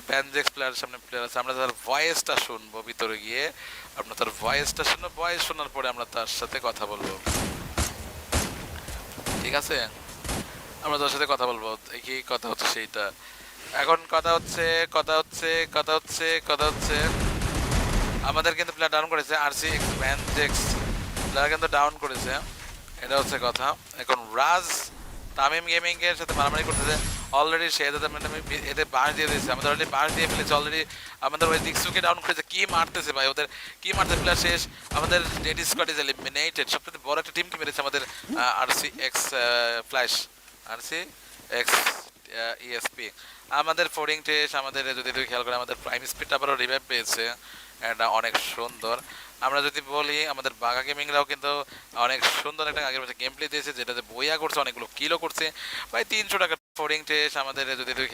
ব্যানজেক্স প্লেয়ারের সামনে প্লেয়ার আছে, আমরা তার ভয়েসটা শুনবো ভিতরে গিয়ে, আমরা তার ভয়েসটা শুনবো, ভয়েস শোনার পরে আমরা তার সাথে কথা বলবো, ঠিক আছে? আমরা তার সাথে কথা বলবো, কি কথা হচ্ছে সেইটা। এখন কথা হচ্ছে আমাদের কিন্তু প্লেয়ার ডাউন করেছে, আরসি এক্স ব্যানজেক্স প্লেয়ার কিন্তু ডাউন করেছে, এটা হচ্ছে কথা। এখন রাজ তামিম গেমিং এর সাথে মারামারি করতেছে অলরেডি, সে এতে বাঁশ দিয়ে দিয়েছে, আমাদের অলরেডি বাঁশ দিয়ে ফেলেছে অলরেডি, আমাদের ওই দিকসুকে ডাউন করেছে, কি মারতেছে ভাই ওদের, কি মারতেছে, প্লেয়ার শেষ, আমাদের ডেড স্কোয়াড ইজ এলিমিনেটেড, সবচেয়ে বড় একটা টিমকে মেরেছে আমাদের RC x flash, RC x ESP. আমাদের ফোর্ডিং টেস্ট আমাদের যদি খেয়াল করে আমাদের প্রাইম স্পিডটা আবারও রিভাইভ পেয়েছে, এটা অনেক সুন্দর। আমরা যদি বলি আমাদের বাঘা গেমিংরাও কিন্তু অনেক সুন্দর একটা আগের বছর গেম প্লে দিয়েছে, যেটাতে বইয়া করছে, অনেকগুলো কিলো করছে, প্রায় 300 টাকা ফোর্ডিং টেস্ট আমাদের যদি খেয়াল